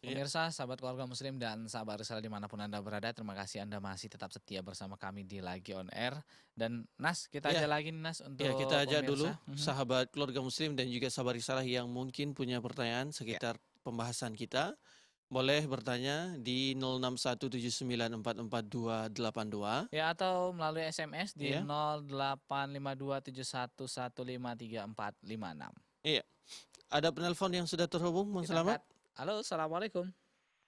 Iya. Pemirsa, sahabat keluarga muslim dan sahabat risalah dimanapun Anda berada, terima kasih Anda masih tetap setia bersama kami di Lagi On Air. Dan Nas, kita Ya, aja lagi nih Nas ya untuk kita ajak dulu pemirsa. sahabat keluarga muslim dan juga sahabat risalah yang mungkin punya pertanyaan Ya. sekitar pembahasan kita. Boleh bertanya di 0617944282. Ya, atau melalui SMS di Iya. 085271153456. Iya. Ada penelpon yang sudah terhubung, Bang Kita Selamat? angkat. Halo, Assalamualaikum.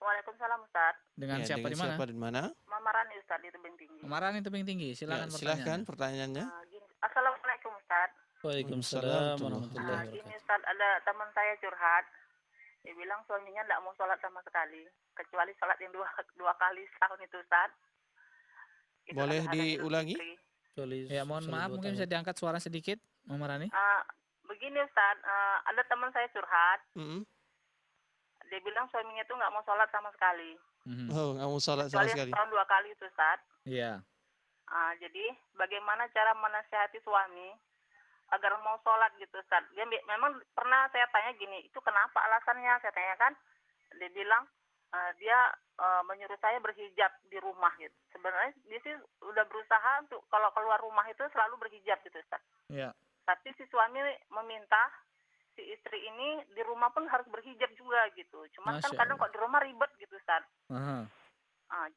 Waalaikumsalam Ustaz. Dengan Ya, siapa dengan di mana? siapa di mana? Mama Rani Ustaz di Tebing Tinggi. Kemarin Tebing Tinggi, Ya, silakan silahkan pertanyaannya. pertanyaannya. Assalamualaikum Ustaz. Waalaikumsalam Waalaikumsalam warahmatullahi Gini wabarakatuh. Ustaz, ada teman saya curhat. Dia bilang suaminya tidak mau sholat sama sekali, kecuali sholat yang dua kali setahun itu Ustaz. Itu Boleh ada Idul diulangi? Fitri. Ya, mohon Sholat maaf, 2 mungkin tahun. bisa diangkat suara sedikit, Mama Rani. Begini Ustaz, ada teman saya curhat. Mm-mm. Dia bilang suaminya tuh nggak mau sholat sama sekali, Oh, nggak mau sholat sama kecuali sekali. setahun 2 kali itu Ustaz. Iya. Jadi bagaimana cara menasihati suami agar mau sholat gitu Ustaz? Dia memang pernah saya tanya gini, itu kenapa alasannya? Saya tanya kan, dia bilang dia menyuruh saya berhijab di rumah gitu. Sebenarnya dia sih udah berusaha untuk kalau keluar rumah itu selalu berhijab gitu Ustaz. Iya. Tapi si suami meminta si istri ini di rumah pun harus berhijab juga gitu. Cuman kan Masya kadang Allah. kok di rumah ribet gitu Ustaz. Aha.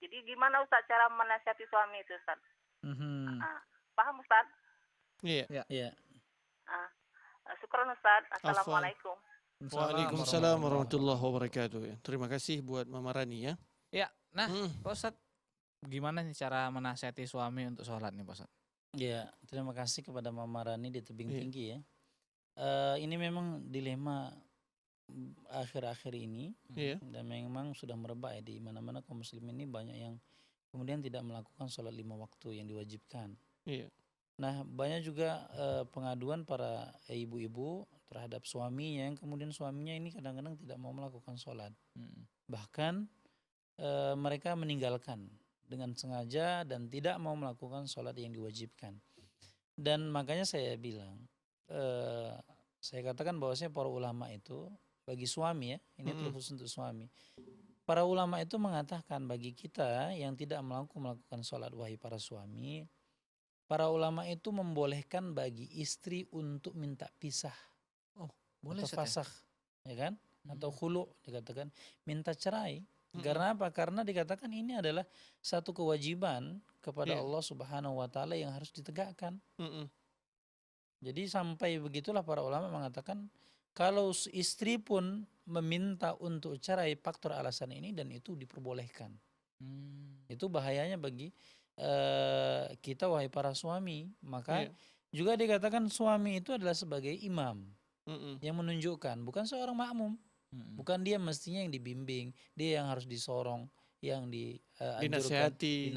Jadi gimana Ustaz cara menasihati suami itu Ustaz? Mhm. Paham Ustaz? Iya. Iya. Syukran Ustaz. Assalamualaikum. Waalaikumsalam warahmatullahi wabarakatuh. Terima kasih buat Mama Rani ya. Ya, nah, Mm. Pak Ustadz, gimana nih cara menasihati suami untuk sholat nih Pak Ustadz? Ya, terima kasih kepada Mama Rani di Tebing Iya. Tinggi ya. Ini memang dilema akhir-akhir ini Iya. dan memang sudah merebak ya di mana-mana kaum muslim ini banyak yang kemudian tidak melakukan sholat 5 waktu yang diwajibkan. Iya. Nah, banyak juga pengaduan para ibu-ibu terhadap suaminya yang kemudian suaminya ini kadang-kadang tidak mau melakukan sholat. Bahkan mereka meninggalkan dengan sengaja dan tidak mau melakukan sholat yang diwajibkan. Dan makanya saya bilang, saya katakan bahwasanya para ulama itu bagi suami ya, ini terkhusus untuk suami. Para ulama itu mengatakan bagi kita yang tidak melakukan sholat, wahai para suami, para ulama itu membolehkan bagi istri untuk minta pisah. Boleh atau Ustadz ya? fasakh, ya kan? Atau khulu dikatakan, minta cerai. Karena apa? Karena dikatakan ini adalah satu kewajiban kepada Iya. Allah Subhanahu wa taala yang harus ditegakkan. Mm-mm. Jadi sampai begitulah para ulama mengatakan kalau istri pun meminta untuk cerai faktor alasan ini dan itu diperbolehkan. Itu bahayanya bagi kita wahai para suami. Maka Iya. juga dikatakan suami itu adalah sebagai imam Mm-mm. yang menunjukkan, bukan seorang makmum. Bukan dia mestinya yang dibimbing, dia yang harus disorong, yang dinasihati.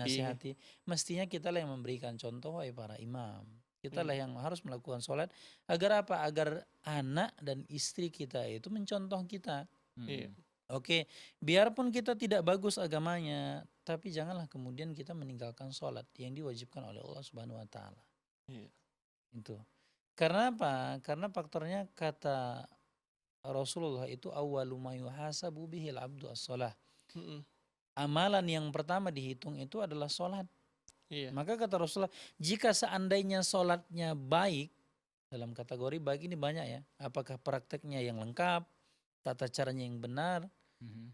Mestinya kita lah yang memberikan contoh wahai para imam. Kita lah yang harus melakukan sholat. Agar apa? Agar anak dan istri kita itu mencontoh kita. Iya. Oke, biarpun kita tidak bagus agamanya, tapi janganlah kemudian kita meninggalkan sholat yang diwajibkan oleh Allah Subhanahu Wa Taala. Iya. Itu. Karena apa? Karena faktornya kata Rasulullah itu awwalu ma yuhasabu bihil abdu as-shalah. Mm-mm. Amalan yang pertama dihitung itu adalah sholat. Iya. Maka kata Rasulullah, jika seandainya sholatnya baik, dalam kategori baik ini banyak ya. Apakah prakteknya yang lengkap, tata caranya yang benar,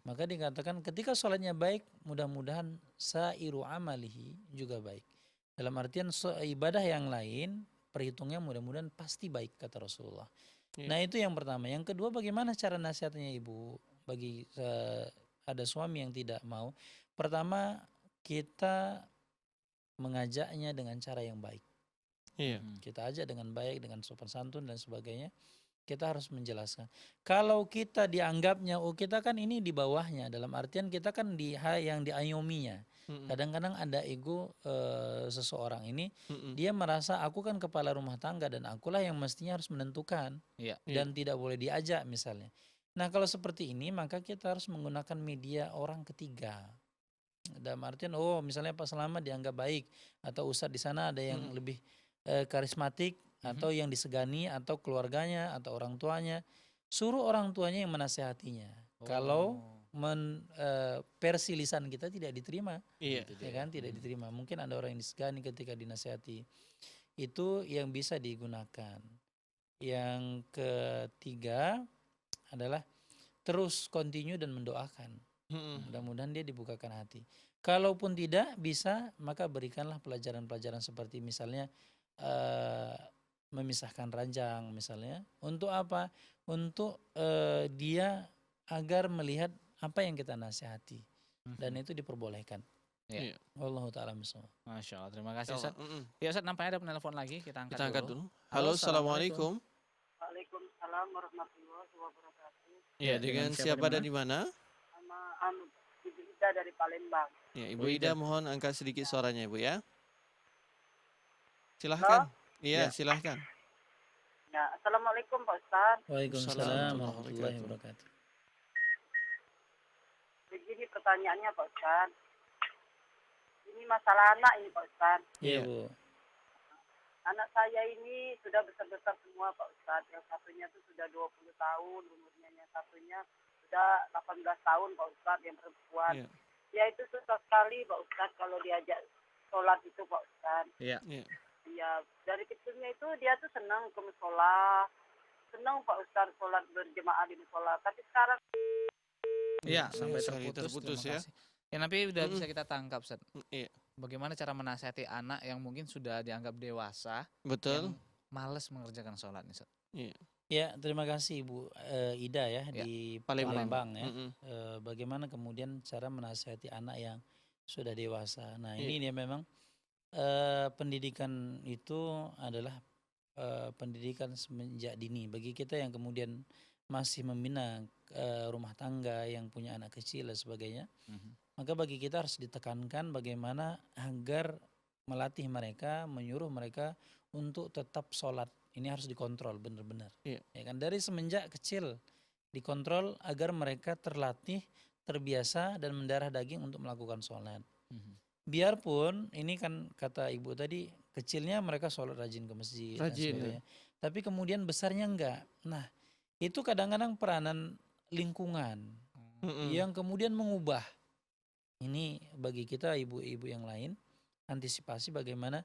maka dikatakan ketika sholatnya baik, mudah-mudahan sairu amalihi juga baik. Dalam artian ibadah yang lain, perhitungnya mudah-mudahan pasti baik kata Rasulullah. Iya. Nah itu yang pertama. Yang kedua, bagaimana cara nasihatnya ibu bagi ada suami yang tidak mau? Pertama, kita mengajaknya dengan cara yang baik. Iya. Kita ajak dengan baik, dengan sopan santun dan sebagainya. Kita harus menjelaskan. Kalau kita dianggapnya, oh kita kan ini di bawahnya, dalam artian kita kan yang diayominya. Kadang-kadang ada ego seseorang ini, dia merasa aku kan kepala rumah tangga dan akulah yang mestinya harus menentukan. Dan tidak boleh diajak misalnya. Nah kalau seperti ini maka kita harus menggunakan media orang ketiga. Dalam artian misalnya Pak Selamat dianggap baik, atau Ustadz di sana ada yang lebih karismatik, atau yang disegani, atau keluarganya, atau orang tuanya. Suruh orang tuanya yang menasehatinya. Kalau versi lisan kita tidak diterima, Iya. ya kan, tidak diterima. Mungkin ada orang yang disegani ketika dinasihati. Itu yang bisa digunakan. Yang ketiga adalah terus continue dan mendoakan. Mudah-mudahan dia dibukakan hati. Kalaupun tidak bisa, maka berikanlah pelajaran-pelajaran seperti misalnya memisahkan ranjang misalnya. Untuk apa? Untuk dia agar melihat apa yang kita nasihati. Dan itu diperbolehkan. Iya. Wallahu ta'ala misal. Masya Allah, terima kasih Insya Ustaz. Allah. Ya Ustaz, nampaknya ada penelpon lagi, kita angkat, Kita angkat dulu. dulu. Halo, assalamualaikum. Waalaikumsalam warahmatullahi wabarakatuh. Ya, dengan siapa dan di mana? Sama Ibu Ida dari Palembang. Ya, Ibu Ida, mohon angkat sedikit suaranya, Ibu ya. Silahkan. Iya, silahkan. Ya, assalamualaikum Pak Ustaz. Waalaikumsalam warahmatullahi wabarakatuh. Begini pertanyaannya Pak Ustaz. Ini masalah anak ini Pak Ustaz. Iya Bu. Anak saya ini sudah besar-besar semua Pak Ustaz. Yang satunya itu sudah 20 tahun umurnya, yang satunya sudah 18 tahun Pak Ustaz, yang perempuan. Iya. Ya itu susah sekali Pak Ustaz kalau diajak sholat itu Pak Ustaz. Iya. Ya dari kecilnya itu dia tuh senang ke musola, senang Pak Ustaz sholat berjemaah di musola. Tapi sekarang Iya, sampai sekali terputus ya. terima kasih. Ya nanti udah bisa kita tangkap Ustaz. Iya. Bagaimana cara menasihati anak yang mungkin sudah dianggap dewasa, Betul. yang malas mengerjakan sholat nih Ustaz. Iya. Ya, terima kasih Ibu Ida ya, di Palembang ya. Bagaimana kemudian cara menasihati anak yang sudah dewasa. Nah, ini dia memang pendidikan itu adalah pendidikan semenjak dini. Bagi kita yang kemudian masih membina rumah tangga, yang punya anak kecil dan sebagainya, maka bagi kita harus ditekankan bagaimana agar melatih mereka, menyuruh mereka untuk tetap sholat. Ini harus dikontrol benar-benar. Ya kan, dari semenjak kecil dikontrol agar mereka terlatih, terbiasa dan mendarah daging untuk melakukan sholat. Biarpun ini kan kata Ibu tadi, kecilnya mereka sholat rajin ke masjid dan sebagainya. Tapi kemudian besarnya enggak. Nah, itu kadang-kadang peranan lingkungan yang kemudian mengubah. Ini bagi kita ibu-ibu yang lain, antisipasi bagaimana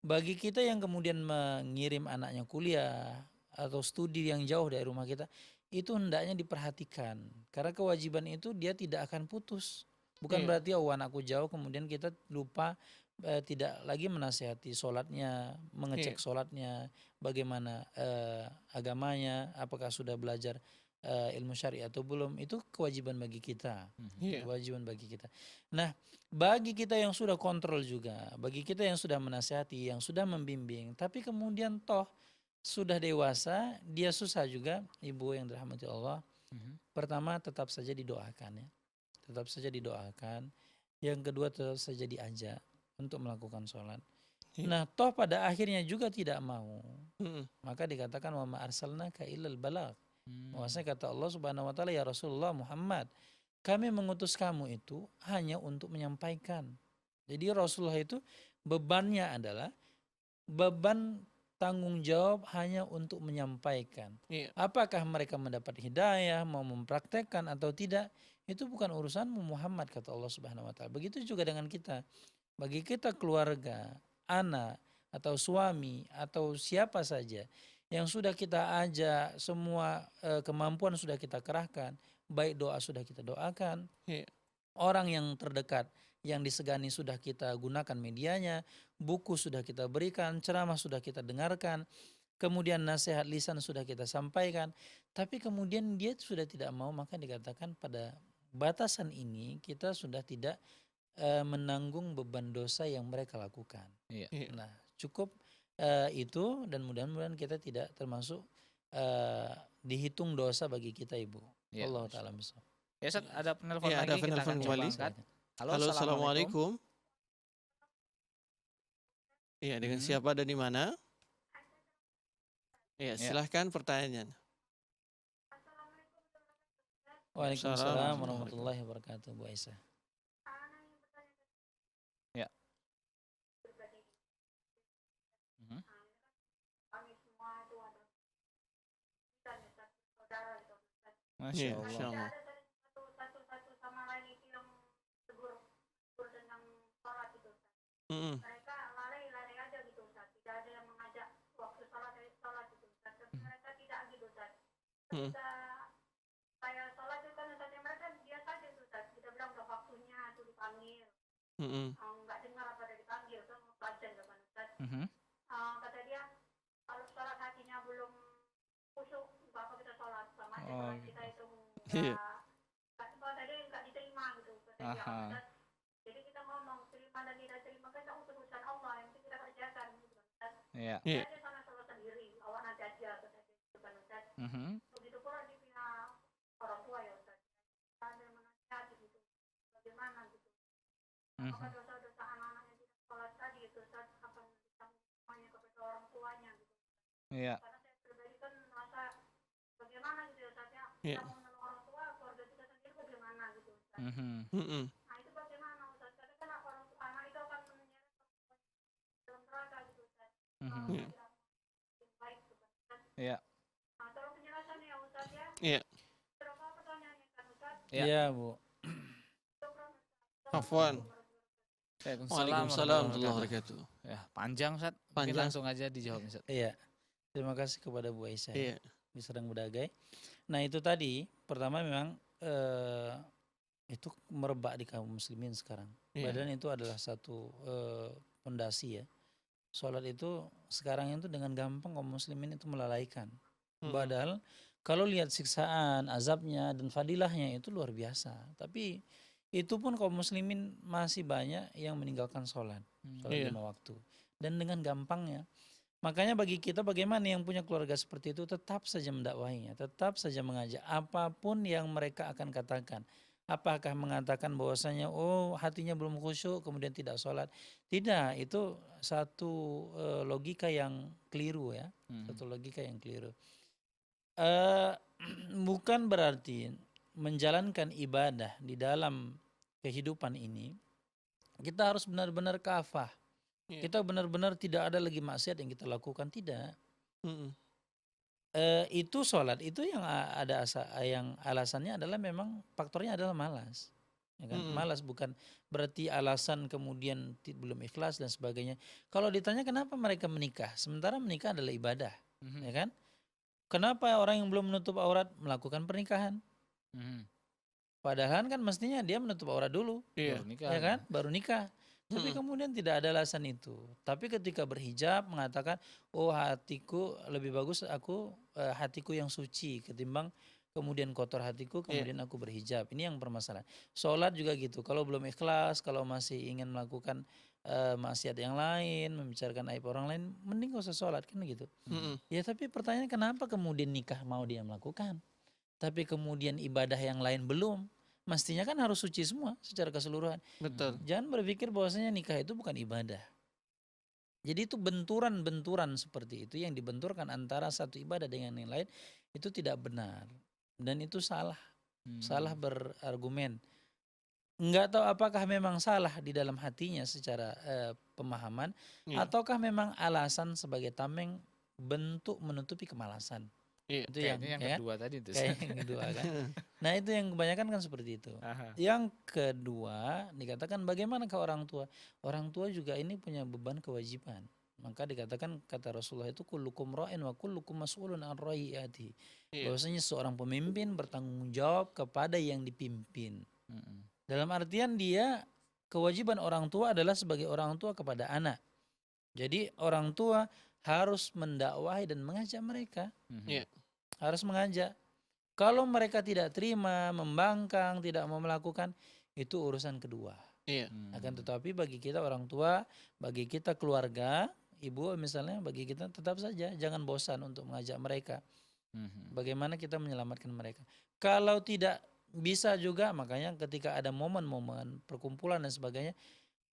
bagi kita yang kemudian mengirim anaknya kuliah atau studi yang jauh dari rumah kita, itu hendaknya diperhatikan. Karena kewajiban itu dia tidak akan putus. Bukan berarti anakku jauh kemudian kita lupa tidak lagi menasihati sholatnya, mengecek sholatnya, bagaimana agamanya, apakah sudah belajar ilmu syari atau belum. Itu kewajiban bagi kita. Kewajiban bagi kita. Nah, bagi kita yang sudah kontrol juga, bagi kita yang sudah menasihati, yang sudah membimbing, tapi kemudian toh sudah dewasa, dia susah juga, Ibu yang dirahmati Allah. Pertama, tetap saja didoakan ya. Tetap saja didoakan. Yang kedua, tetap saja diajak untuk melakukan sholat. Nah, toh pada akhirnya juga tidak mau. Maka dikatakan wa ma arsalnaka illal balagh. Maksudnya kata Allah Subhanahu wa taala, ya Rasulullah Muhammad, kami mengutus kamu itu hanya untuk menyampaikan. Jadi Rasulullah itu bebannya adalah beban tanggung jawab hanya untuk menyampaikan. Apakah mereka mendapat hidayah, mau mempraktekkan atau tidak, itu bukan urusanmu Muhammad, kata Allah Subhanahu wa taala. Begitu juga dengan kita. Bagi kita keluarga, anak atau suami atau siapa saja yang sudah kita ajak, semua kemampuan sudah kita kerahkan, baik doa sudah kita doakan, orang yang terdekat yang disegani sudah kita gunakan medianya, buku sudah kita berikan, ceramah sudah kita dengarkan, kemudian nasihat lisan sudah kita sampaikan, tapi kemudian dia sudah tidak mau, maka dikatakan pada batasan ini kita sudah tidak menanggung beban dosa yang mereka lakukan. Nah, cukup itu, dan mudah-mudahan kita tidak termasuk dihitung dosa bagi kita, Ibu. Allah ta'ala misal. Ya Ustaz, ada penelpon lagi, ada kita penelpon akan coba kembali. angkat. Halo, assalamualaikum. Iya, dengan siapa dan di mana? Iya, silahkan pertanyaannya. Waalaikumsalam warahmatullahi wabarakatuh, Bu Aisyah. Ya. Masya Allah. Mm-mm. mereka lalai aja gitu Ustaz, tidak ada yang mengajak waktu sholat gitu Ustaz, tapi mereka tidak gitu Ustaz. Mm-mm. Ketika saya sholat itu kan Ustaz, mereka biasa aja tuh Ustaz, kita bilang udah waktunya tuh dipanggil, Mm-mm. nggak dengar apa ada dipanggil kan, mau pelajaran kan Ustaz. Mhm. Kata dia kalau sholat hatinya belum khusyuk nggak apa kita sholat, sama aja Oh, sholat gitu. kita itu Iya. kata dia nggak diterima gitu kata dia Aha. Ustaz. Jadi kita ngomong terima dan tidak terima kan itu urusan Allah, yang penting kita kerjakan gitu kan Ustaz. Iya. Iya. Saya sana sholat sendiri, awak nanti aja kata dia gitu kan Ustaz. Mhm. Begitu pula di pihak orang tua ya Ustaz, ada yang menasihati gitu, bagaimana gitu, apakah Mhm. dosa-dosa anak-anak yang tidak sholat tadi itu Ustaz akan ditanggung semuanya kepada orang tuanya gitu. Iya. Karena saya pribadi kan merasa bagaimana gitu ya Ustaz ya, Iya. kita mau menolong orang tua, keluarga kita sendiri bagaimana gitu Ustaz. Mhm. Mm-mm. Nah itu bagaimana Ustaz, kadang kan orang anak itu akan menyeret dalam neraka gitu Ustaz, kalau Mhm. Iya. tidak yang baik gitu kan Ustaz. Iya. Nah tolong penjelasannya ya Ustaz ya. Iya. Berapa pertanyaannya kan Ustaz? Iya. Iya, Bu. Afwan. Waalaikumsalam Waalaikumsalam warahmatullahi wabarakatuh. wabarakatuh. Ya, panjang Ustaz. Mungkin Panjang. langsung aja dijawab Ustaz. Iya. Terima kasih kepada Bu Aisyah Iya. di Serang Bedagai. Nah itu tadi pertama memang itu merebak di kaum muslimin sekarang. Iya. Padahal itu adalah satu pondasi ya. Sholat itu sekarang itu dengan gampang kaum muslimin itu melalaikan. Mm-mm. Padahal kalau lihat siksaan, azabnya dan fadilahnya itu luar biasa. Tapi itu pun kaum muslimin masih banyak yang meninggalkan sholat Iya. 5 waktu. Dan dengan gampangnya. Makanya bagi kita bagaimana yang punya keluarga seperti itu tetap saja mendakwahinya, tetap saja mengajak apapun yang mereka akan katakan. Apakah mengatakan bahwasanya oh hatinya belum khusyuk kemudian tidak sholat? Tidak, itu satu logika yang keliru ya, satu logika yang keliru. Bukan berarti menjalankan ibadah di dalam kehidupan ini kita harus benar-benar kafah. Iya. Kita benar-benar tidak ada lagi maksiat yang kita lakukan, tidak. Mm-mm. Itu sholat itu yang yang alasannya adalah memang faktornya adalah malas, ya kan? Mm-mm. Malas bukan berarti alasan kemudian belum ikhlas dan sebagainya. Kalau ditanya kenapa mereka menikah, sementara menikah adalah ibadah, ya kan? Kenapa orang yang belum menutup aurat melakukan pernikahan? Padahal kan mestinya dia menutup aurat dulu, Iya. Baru nikah. ya kan? Baru nikah. Tapi Mm-mm. kemudian tidak ada alasan itu. Tapi ketika berhijab mengatakan, oh hatiku lebih bagus aku hatiku yang suci ketimbang kemudian kotor hatiku kemudian aku berhijab. Ini yang permasalahan. Sholat juga gitu. Kalau belum ikhlas, kalau masih ingin melakukan maksiat yang lain, membicarakan aib orang lain, mending gak usah sholat kan gitu. Mm-mm. Ya tapi pertanyaan kenapa kemudian nikah mau dia melakukan, tapi kemudian ibadah yang lain belum? Mestinya kan harus suci semua secara keseluruhan. Betul. Jangan berpikir bahwasanya nikah itu bukan ibadah. Jadi itu benturan-benturan seperti itu yang dibenturkan antara satu ibadah dengan yang lain itu tidak benar dan itu salah, salah berargumen. Enggak tahu apakah memang salah di dalam hatinya secara pemahaman Iya. ataukah memang alasan sebagai tameng bentuk menutupi kemalasan. Iya. Itu yang, Kayaknya yang ya, kedua tadi itu. kayak yang kedua kan. Nah itu yang kebanyakan kan seperti itu. Aha. Yang kedua dikatakan bagaimana ke orang tua. Orang tua juga ini punya beban kewajiban. Maka dikatakan kata Rasulullah itu kullukum ra'in wa kullukum mas'ulun an ra'iyati. Iya. Bahwasanya seorang pemimpin bertanggung jawab kepada yang dipimpin. Dalam artian dia kewajiban orang tua adalah sebagai orang tua kepada anak. Jadi orang tua harus mendakwahi dan mengajak mereka. Iya. Harus mengajak. Kalau mereka tidak terima, membangkang, tidak mau melakukan, itu urusan kedua. Iya. Akan tetapi bagi kita orang tua, bagi kita keluarga, ibu misalnya, bagi kita tetap saja jangan bosan untuk mengajak mereka. Bagaimana kita menyelamatkan mereka. Kalau tidak bisa juga, makanya ketika ada momen-momen perkumpulan dan sebagainya,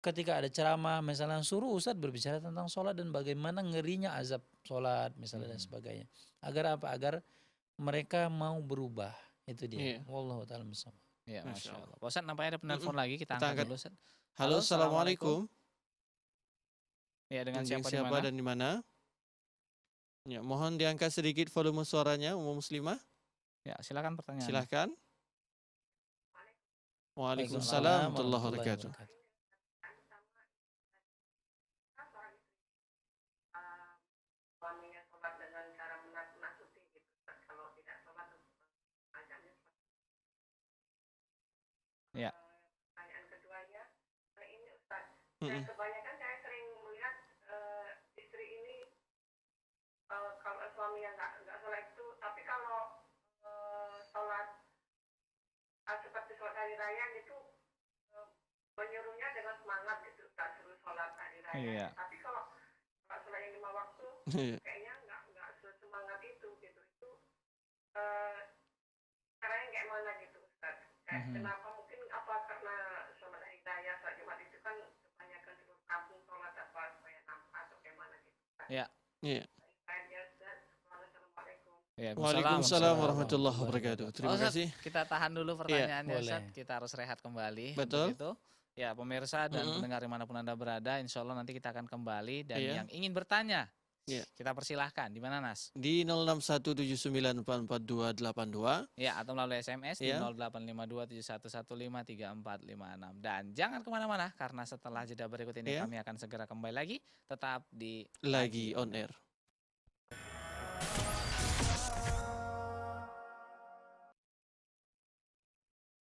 ketika ada ceramah misalnya suruh ustadz berbicara tentang sholat dan bagaimana ngerinya azab sholat misalnya dan sebagainya. Agar apa? Agar mereka mau berubah. Itu dia. Iya. Wallahu ta'ala bishawab. Ya, Masya Masya Allah. Pak Ustadz, nampaknya ada penelpon lagi, kita Kita angkat angkat. dulu Ustadz. Halo, Halo, assalamualaikum. Ya, dengan siapa di Siapa mana? dan di mana? Ya, mohon diangkat sedikit volume suaranya, umum muslimah. Ya, silakan pertanyaan. Silahkan. Waalaikumsalam warahmatullahi wabarakatuh. Ya. Pertanyaan keduanya, ini Ustaz. Mm-mm. Kebanyakan saya sering melihat istri ini kalau suaminya nggak sholat itu, tapi kalau sholat seperti sholat hari raya gitu menyuruhnya dengan semangat gitu, Ustaz, suruh sholat hari raya. Iya. Tapi kalau sholat yang 5 waktu Iya. kayaknya nggak sesemangat itu gitu. Itu caranya kayak mana gitu, Ustaz? Kenapa, mungkin apa karena sholat hari raya sholat Jumat itu kan kebanyakan seluruh kampung sholat apa supaya nampak atau kayak mana gitu, Ustaz? Iya. Iya. Assalamualaikum. Ya, Waalaikumsalam warahmatullahi wabarakatuh. Terima Ustaz, kasih. kita tahan dulu pertanyaannya, boleh. Ustaz. Kita harus rehat kembali. Betul. Untuk itu. Ya, pemirsa dan Mm-mm. pendengar dimanapun Anda berada, insya Allah nanti kita akan kembali. Dan Iya. yang ingin bertanya, Iya. kita persilahkan. Di mana, Nas? Di 0617944282. Ya, atau melalui SMS di Iya. 085271153456. Dan jangan kemana-mana, karena setelah jeda berikut ini Iya. kami akan segera kembali lagi. Tetap di Lagi on air.